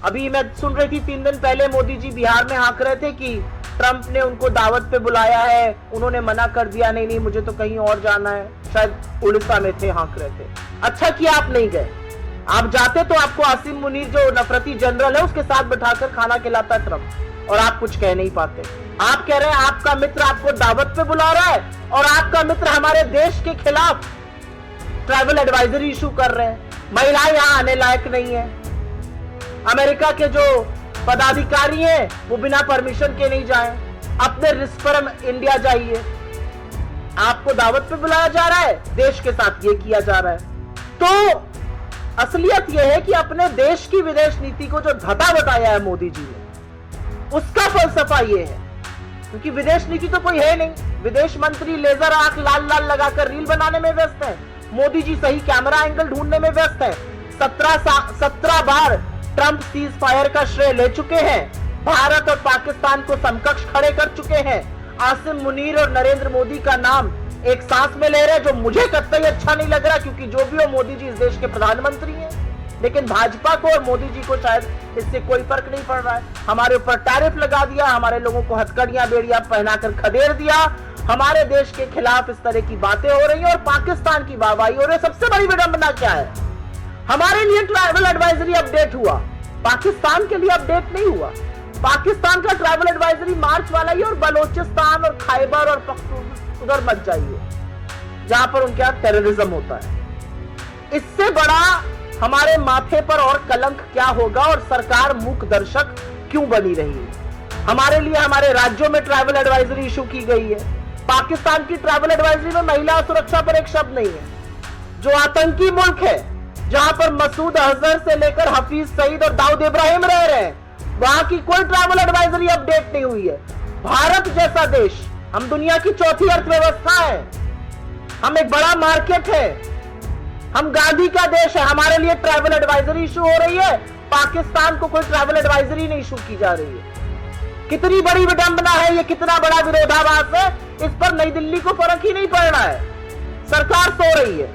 अभी मैं सुन रही थी 3 दिन पहले मोदी जी बिहार में हाँक रहे थे कि ट्रंप ने उनको दावत पे बुलाया है, उन्होंने मना कर दिया, नहीं नहीं मुझे तो कहीं और जाना है, शायद उड़ीसा में थे, हाँक रहे थे। अच्छा किया आप नहीं गए, आप जाते तो आपको आसिम मुनीर जो नफरती जनरल है उसके साथ बिठाकर खाना खिलाता ट्रंप, और आप कुछ कह नहीं पाते। आप कह रहे हैं आपका मित्र आपको दावत पे बुला रहा है और आपका मित्र हमारे देश के खिलाफ ट्रैवल एडवाइजरी इशू कर रहे हैं, महिलाएं यहां आने लायक नहीं है, अमेरिका के जो पदाधिकारी हैं वो बिना परमिशन के नहीं जाएं, अपने रिस्क पर इंडिया जाइए। आपको दावत पे बुलाया जा रहा है, देश के साथ ये किया जा रहा है। तो असलियत यह है कि अपने देश की विदेश नीति को जो धता बताया है मोदी जी ने, उसका फलसफा ये है, क्योंकि विदेश नीति तो कोई है नहीं। विदेश मंत्री लेजर आंख लाल लाल लगाकर रील बनाने में व्यस्त है, मोदी जी सही कैमरा एंगल ढूंढने में व्यस्त है। 17 बार ट्रंप सीज फायर का श्रेय ले चुके हैं, भारत और पाकिस्तान को समकक्ष खड़े कर चुके हैं। आसिम मुनीर और नरेंद्र मोदी का नाम एक सांस में ले रहे, जो मुझे कतई अच्छा नहीं लग रहा, क्योंकि जो भी हो मोदी जी इस देश के प्रधानमंत्री हैं। लेकिन भाजपा को और मोदी जी को शायद इससे कोई फर्क नहीं पड़ रहा है। हमारे ऊपर टैरिफ लगा दिया, हमारे लोगों को हथकड़ियां बेड़ियां पहनाकर खदेड़ दिया, हमारे देश के खिलाफ इस तरह की बातें हो रही हैं और पाकिस्तान की वाहवाही हो रही है। सबसे बड़ी विडंबना क्या है, हमारे लिए ट्रैवल एडवाइजरी अपडेट हुआ, पाकिस्तान के लिए अपडेट नहीं हुआ। पाकिस्तान का ट्रैवल एडवाइजरी मार्च वाला ही, और बलोचिस्तान और खैबर और पख्तूनख्वा उधर मत जाइए जहां पर उनके यहां टेररिज्म होता है। इससे बड़ा हमारे माथे पर और कलंक क्या होगा, और सरकार मूक दर्शक क्यों बनी रही है। हमारे लिए हमारे राज्यों में ट्रैवल एडवाइजरी इशू की गई है, पाकिस्तान की ट्रैवल एडवाइजरी में महिला सुरक्षा पर एक शब्द नहीं है। जो आतंकी मुल्क है, जहां पर मसूद अजहर से लेकर हफीज सईद और दाऊद इब्राहिम रह रहे हैं, वहां की कोई ट्रैवल एडवाइजरी अपडेट नहीं हुई है। भारत जैसा देश, हम दुनिया की चौथी अर्थव्यवस्था है, हम एक बड़ा मार्केट है, हम गांधी का देश है, हमारे लिए ट्रैवल एडवाइजरी इशू हो रही है, पाकिस्तान को कोई ट्रैवल एडवाइजरी नहीं इशू की जा रही है। कितनी बड़ी विडंबना है ये, कितना बड़ा विरोधाभास है, इस पर नई दिल्ली को फर्क ही नहीं पड़ रहा है। सरकार सो रही है।